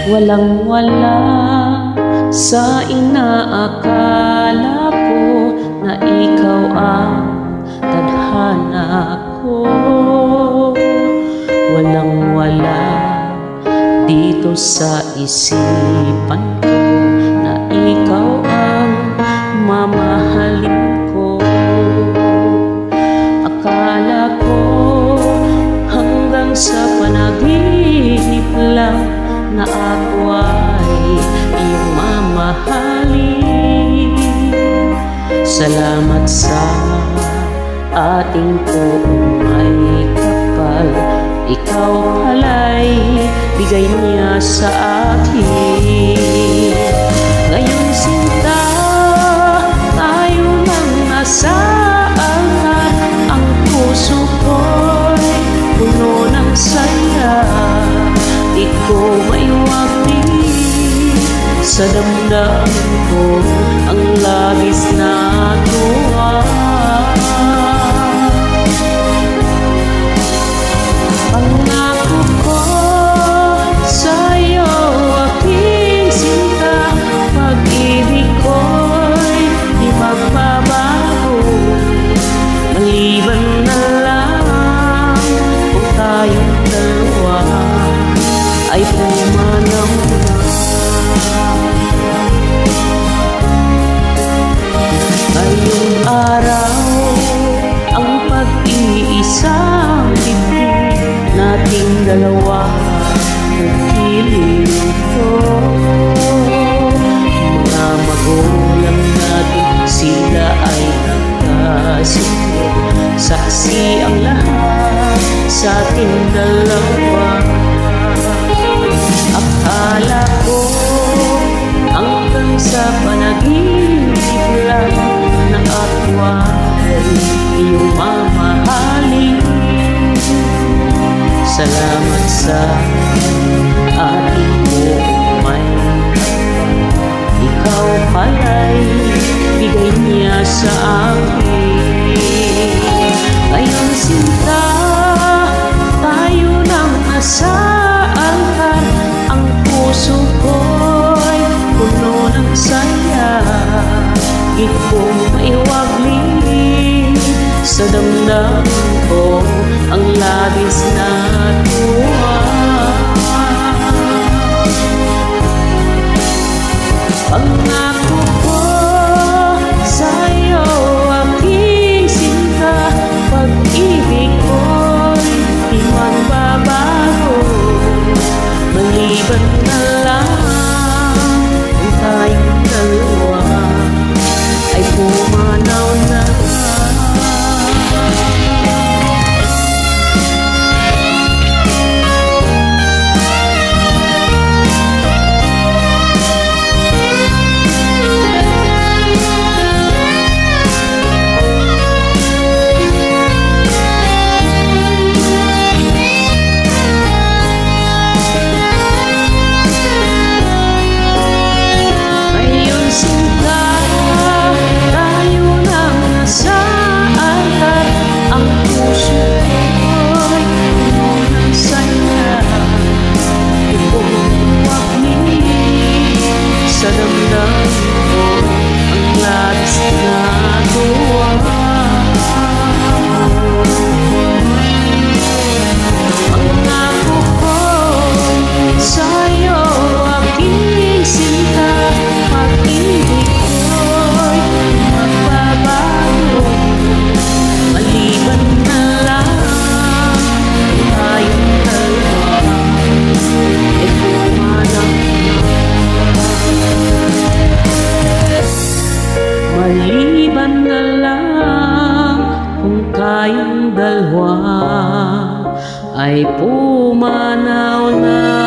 Walang-wala sa inaakala ko na ikaw ang tadhana ko. Walang-wala dito sa isipan ko na ikaw ang mamahalin ko. Akala ko hanggang sa panaginip lang na ako ay iyong mamahalin. Salamat sa ating poong may kapal, ikaw pala'y bigay niya sa akin. Ngayon sinta, tayo nang nasa angkat, ang puso ko'y puno ng saya. Di ko maiwakti sa damdamin ko ang labis na tuwa. Pangako ko sa'yo, aking sinta, pag-ibig ko'y di magbabago. Maliban na lang kung tayong dalawa ay pumanaw na. Ngayong araw ang pag-iisang dibdib nating dalawa nagkiling ko. Mga magulang natin, sila ay nagkasunod, saksi ang lahat sa ating dalawa. Akala ko hanggang sa panaginip lang na ako ay iyong mamahalin. Salamat sa ating poong may kapal, ikaw pala'y bigay niya sa akin. Ngayon sinta, tayo nang nasa angkat, ang puso ko'y puno ng saya. Di ko maiwagli sa damdamin ko ang labis na tuwa. Pangako ko sa'yo, aking sinta, pag-ibig ko'y di magbabago. Maliban na lang kung tayong dalawa ay pumanaw na. Maliban na lang kung tayong dalawa ay pumanaw na.